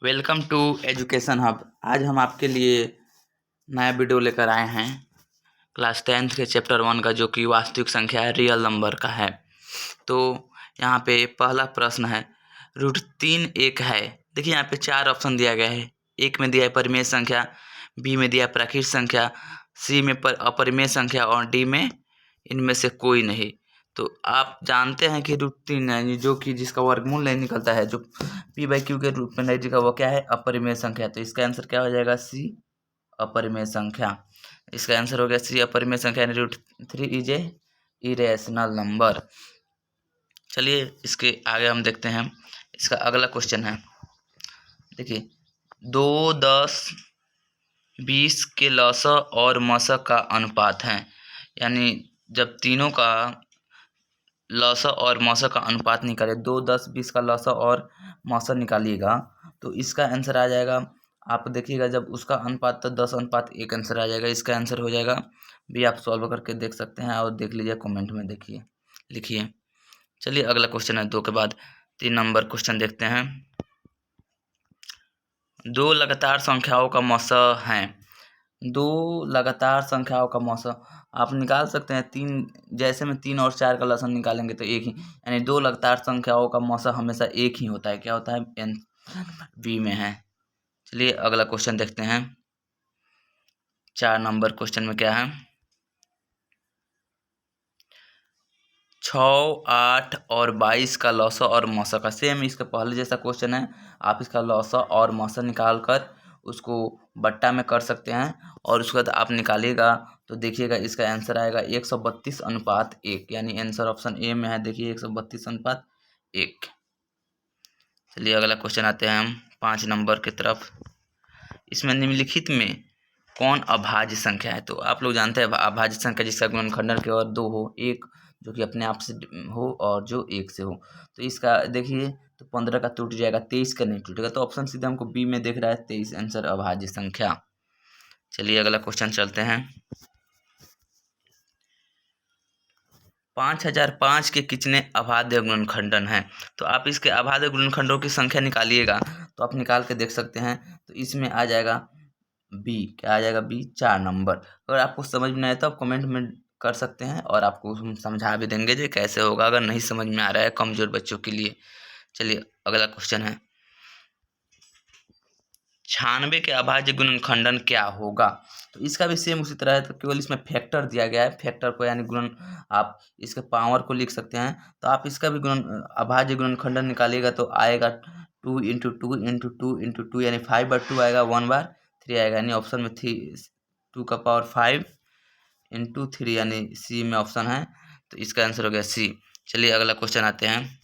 Welcome to education hub. आज हम आपके लिए नया वीडियो लेकर आए हैं क्लास 10th के चैप्टर 1 का, जो कि वास्तविक संख्या है, रियल नंबर का है। तो यहाँ पे पहला प्रश्न है, √3 एक है। देखिए यहाँ पे 4 ऑप्शन दिया गया है। एक में दिया है परिमेय संख्या, बी में दिया है प्राकृत संख्या, सी में अपरिमेय संख्या और डी में इनमें से कोई नहीं। तो आप जानते हैं कि √3 यानी जो कि जिसका वर्गमूल नहीं निकलता है, जो p/q के रूप में नहीं दिखा, वो क्या है? अपरिमेय संख्या। तो इसका आंसर क्या हो जाएगा? सी, अपरिमेय संख्या। इसका आंसर हो गया सी, अपरिमेय संख्या यानी √3 इज ए इरेशनल नंबर। चलिए इसके आगे हम देखते हैं। इसका अगला क्वेश्चन है, देखिए 2, 10, 20 के लसा और मसा का अनुपात है। यानी जब तीनों का लसा और मसा का अनुपात निकाले, 2, 10, 20 का लसा और मसा निकालिएगा तो इसका आंसर आ जाएगा। आप देखिएगा जब उसका अनुपात तो 10:1 आंसर आ जाएगा। इसका आंसर हो जाएगा भी। आप सॉल्व करके देख सकते हैं और देख लीजिए, कमेंट में देखिए, लिखिए। चलिए अगला क्वेश्चन है 2 के बाद 3 नंबर क्वेश्चन देखते हैं। 2 लगातार संख्याओं का मसा है। 2 लगातार संख्याओं का मौसा आप निकाल सकते हैं। 3 जैसे में 3 और 4 का लसन निकालेंगे तो एक ही, यानी 2 लगातार संख्याओं का मौसा हमेशा एक ही होता है। क्या होता है? एन बी में है। चलिए अगला क्वेश्चन देखते हैं। 4 नंबर क्वेश्चन में क्या है? 6, 8 और 22 का लौसा और मौसा का सेम इसके पहले जैसा क्वेश्चन है। आप इसका लौसा और मौसा निकाल कर उसको बट्टा में कर सकते हैं और उसके बाद आप निकालिएगा तो देखिएगा इसका आंसर आएगा 132:1, यानी आंसर ऑप्शन ए में है। देखिए 132:1। चलिए अगला क्वेश्चन आते हैं हम 5 नंबर की तरफ। इसमें निम्नलिखित में कौन अभाज्य संख्या है? तो आप लोग जानते हैं अभाज्य संख्या जिसका गुणनखंडन केवल 2 हो, एक जो कि अपने आप से हो और जो 1 से हो। तो इसका देखिए तो 15 का टूट जाएगा, 23 का नहीं टूटेगा। तो ऑप्शन सीधे हमको बी में दिख रहा है, 23 आंसर अभाज्य संख्या। चलिए अगला क्वेश्चन चलते हैं। 5005 के कितने अभाज्य गुणनखंडन हैं? तो आप इसके अभाज्य गुणनखंडों की संख्या निकालिएगा तो आप निकाल के देख सकते हैं। तो इसमें आ जाएगा बी। क्या आ जाएगा? B, 4 number. अगर आपको समझ में आए तो आप कमेंट में कर सकते हैं और आपको हम समझा भी देंगे जो कैसे होगा, अगर नहीं समझ में आ रहा है कमजोर बच्चों के लिए। चलिए अगला क्वेश्चन है, 96 के अभाज्य गुणनखंडन क्या होगा? तो इसका भी सेम उसी तरह है, तो केवल इसमें फैक्टर दिया गया है। फैक्टर को यानी गुणन, आप इसके पावर को लिख सकते हैं। तो आप इसका भी अभाज्य गुणनखंडन निकालिएगा तो आएगा 2 × 2 × 2 × 2 यानी 5/2 आएगा, 1/3 आएगा। यानी ऑप्शन में 2 का पावर 5 × 3 यानी सी में ऑप्शन है। तो इसका आंसर हो गया सी। चलिए अगला क्वेश्चन आते हैं।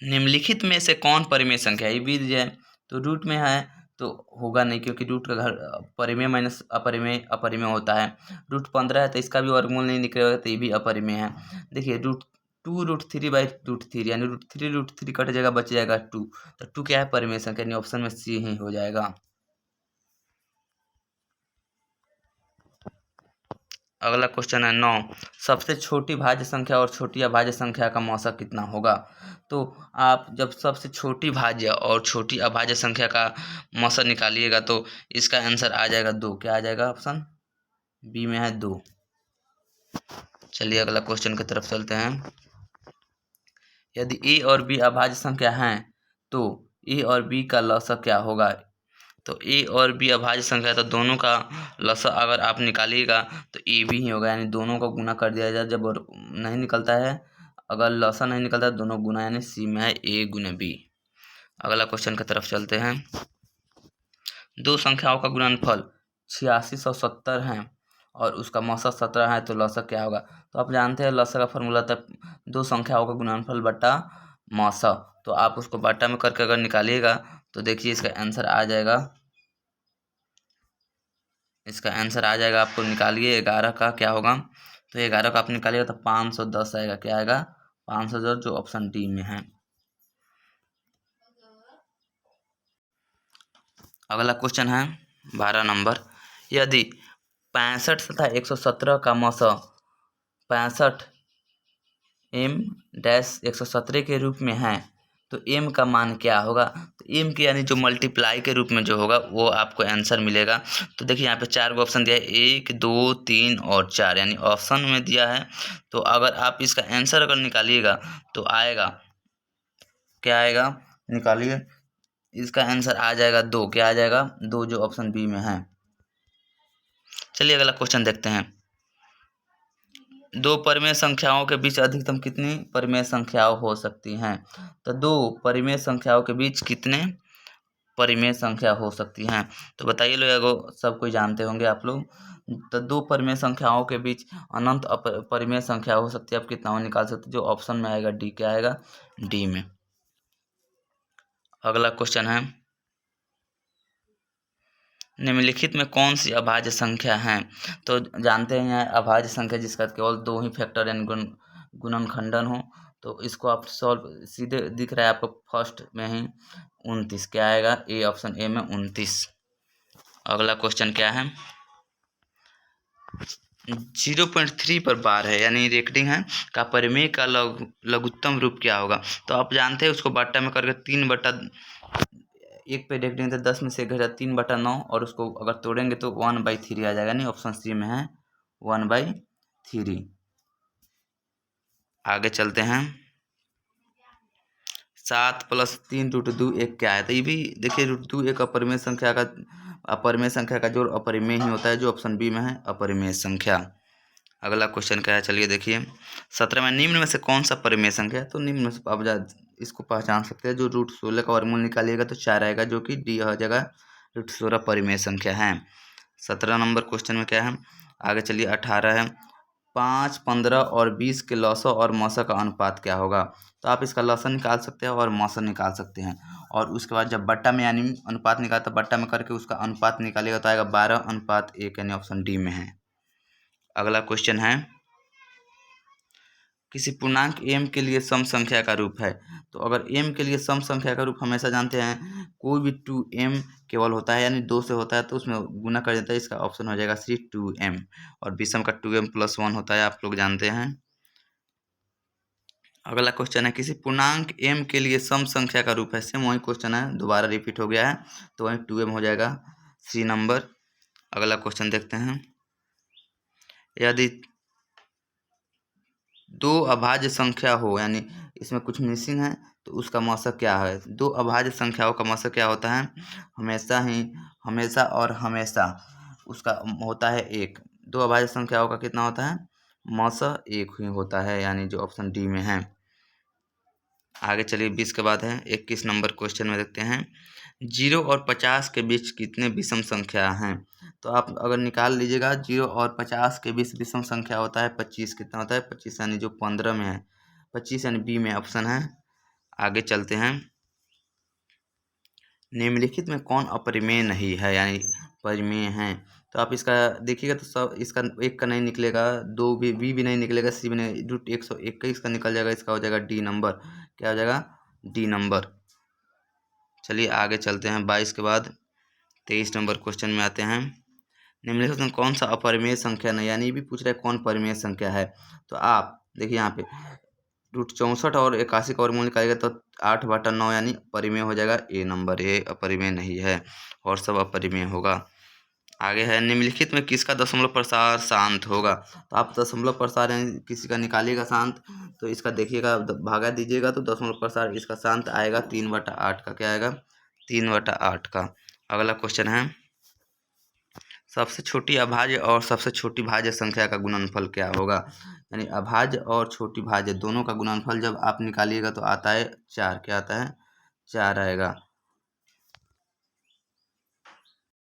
निम्नलिखित में से कौन परिमेय संख्या है? ये भी दिया है तो रूट में है तो होगा नहीं, क्योंकि रूट का घर परिमेय माइनस अपरिमेय अपरिमेय होता है। √15 है तो इसका भी वर्गमूल नहीं निकलेगा, तो ये भी अपरिमेय है। देखिए √2 √3/√3 यानी √3 कट जाएगा, बच जाएगा 2। तो 2 क्या है? परिमेय संख्या, यानी ऑप्शन में सी ही हो जाएगा। अगला क्वेश्चन है 9, सबसे छोटी भाज्य संख्या और छोटी अभाज्य संख्या का मौसा कितना होगा? तो आप जब सबसे छोटी भाज्य और छोटी अभाज्य संख्या का मौसा निकालिएगा तो इसका आंसर आ जाएगा 2। क्या आ जाएगा? ऑप्शन बी में है 2। चलिए अगला क्वेश्चन की तरफ चलते हैं। यदि ए और बी अभाज्य संख्या हैं तो ए और बी का लसा क्या होगा? तो ए और बी अभाज्य संख्या है तो दोनों का लसा अगर आप निकालिएगा तो ए भी ही होगा, यानी दोनों को गुना कर दिया जाए। जब नहीं निकलता है, अगर लसा नहीं निकलता है, दोनों गुना, यानी सी में है ए × बी। अगला क्वेश्चन की तरफ चलते हैं। 2 संख्याओं का गुणनफल 8670 है और उसका मौसा 17 है, तो लसा क्या होगा? तो आप जानते हैं लसा का फॉर्मूला था 2 संख्याओं का गुणनफल बट्टा मौसा। तो आप उसको बट्टा में करके अगर निकालिएगा तो देखिए इसका आंसर आ जाएगा। इसका आंसर आ जाएगा, आपको निकालिए 11 का क्या होगा? तो 11 का आप निकालिएगा तो 510 आएगा। क्या आएगा? 510, जो ऑप्शन डी में है। अगला क्वेश्चन है 12 नंबर। यदि 65 तथा 117 का मौसा 65 m-117 के रूप में है तो m का मान क्या होगा, तो m की यानी जो मल्टीप्लाई के रूप में जो होगा वो आपको आंसर मिलेगा। तो देखिए यहाँ पे 4 गो ऑप्शन दिया है, 1 2 3 और 4, यानी ऑप्शन में दिया है। तो अगर आप इसका आंसर अगर निकालिएगा तो आएगा, क्या आएगा, निकालिए, इसका आंसर आ जाएगा 2। क्या आ जाएगा, 2, जो ऑप्शन बी में है। चलिए अगला क्वेश्चन देखते हैं। दो परिमेय संख्याओं के बीच अधिकतम कितनी परिमेय संख्याएं हो सकती हैं। तो दो परिमेय संख्याओं के बीच कितने परिमेय संख्या हो सकती हैं, तो बताइए लोग, सब कोई जानते होंगे आप लोग। तो दो परिमेय संख्याओं के बीच अनंत परिमेय संख्या हो सकती है। आप कितना हो निकाल सकते हैं, जो ऑप्शन में आएगा डी। क्या आएगा, डी में। अगला क्वेश्चन है, निम्नलिखित में कौन सी अभाज्य संख्या है। तो जानते हैं अभाज्य संख्या जिसका केवल 2 ही फैक्टर यानी गुणनखंडन हो। तो इसको आप सॉल्व, सीधे दिख रहा है आपको फर्स्ट में ही 29। क्या आएगा, ए, ऑप्शन ए में 29। अगला क्वेश्चन क्या है, 0.3 पर बार है यानी रेकडिंग है का परिमेय का लघुत्तम रूप क्या होगा। तो आप जानते हैं उसको बट्टा में करके 3/1 पे देख देंगे तो 10 में से घटा 3/9, और उसको अगर तोड़ेंगे तो 1/3 आ जाएगा। नहीं, ऑप्शन सी में है 1/3। आगे चलते हैं, 7 + 3 √2 1 क्या है। तो ये भी देखिए √2 एक अपरिमेय संख्या का जोड़ अपरिमेय ही होता है, जो ऑप्शन बी में है अपरिमेय संख्या। अगला क्वेश्चन क्या है, चलिए देखिए। 17 में निम्न में से कौन सा परिमेय संख्या है। तो निम्न में से आप इसको पहचान सकते हैं, जो √16 का वर्गमूल निकालिएगा तो 4 आएगा, जो कि डी हो जाएगा, √16 परिमेय संख्या है। 17 नंबर क्वेश्चन में क्या है, आगे चलिए। 18 है, 5, 15 और 20 के लौसों और मौसा का अनुपात क्या होगा। तो आप इसका लौसा निकाल सकते हैं और मौसा निकाल सकते हैं, और उसके बाद जब बट्टा में यानी अनुपात निकाला तो बट्टा में करके उसका अनुपात निकालेगा तो आएगा 12:1, यानी ऑप्शन डी में है। अगला क्वेश्चन है, किसी पूर्णांक m के लिए सम संख्या का रूप है। तो अगर m के लिए सम संख्या का रूप हमेशा जानते हैं, कोई भी 2m केवल होता है यानी 2 से होता है तो उसमें गुना कर देता है। इसका ऑप्शन हो जाएगा सी 2m, और विषम का 2m + 1 होता है, आप लोग जानते हैं। अगला क्वेश्चन है, किसी पूर्णांक m के लिए सम संख्या का रूप है। सेम वही क्वेश्चन है, दोबारा रिपीट हो गया है, तो वही 2m हो जाएगा, सी नंबर। अगला क्वेश्चन देखते हैं, यदि दो अभाज्य संख्या हो यानी इसमें कुछ मिसिंग है तो उसका मौसा क्या है। दो अभाज्य संख्याओं का मौसा क्या होता है, हमेशा और हमेशा उसका होता है 1। दो अभाज्य संख्याओं का कितना होता है, मौसा 1 ही होता है, यानी जो ऑप्शन डी में है। आगे चलिए 20 के बाद है 21 नंबर क्वेश्चन में देखते हैं, 0 और 50 के बीच कितने विषम संख्या हैं। तो आप अगर निकाल लीजिएगा, 0 और 50 के बीच विषम संख्या होता है 25। कितना होता है, 25, यानी जो 15 में है, 25 यानी बी में ऑप्शन है। आगे चलते हैं, निम्नलिखित में कौन अपरिमेय नहीं है यानी परिमेय है। तो आप इसका देखिएगा तो सब इसका एक का नहीं निकलेगा, दो भी, बी भी नहीं निकलेगा, सी भी नहीं, √121 का निकल जाएगा। इसका हो जाएगा डी नंबर। क्या हो जाएगा, डी नंबर। चलिए आगे चलते हैं, 22 के बाद 23 नंबर क्वेश्चन में आते हैं, निम्नलिखित में कौन सा अपरिमेय संख्या नहीं, यानी भी पूछ रहा है कौन परिमेय संख्या है। तो आप देखिए यहाँ पे √64 और 81 का वर्गमूल निकालेगा तो 8/9 यानी परिमेय हो जाएगा, ए नंबर। ए अपरिमेय नहीं है और सब अपरिमेय होगा। आगे है, निम्नलिखित में किसका दशमलव प्रसार शांत होगा। तो आप दशमलव प्रसार यानी किसी का निकालिएगा शांत, तो इसका देखिएगा भागा दीजिएगा तो दशमलव प्रसार इसका शांत आएगा 3/8 का। क्या आएगा, 3/8 का। अगला क्वेश्चन है, सबसे छोटी अभाज्य और सबसे छोटी भाज्य संख्या का गुणनफल क्या होगा। यानी अभाज्य और छोटी भाज्य दोनों का गुणनफल जब आप निकालिएगा तो आता है 4। क्या आता है, 4 आएगा।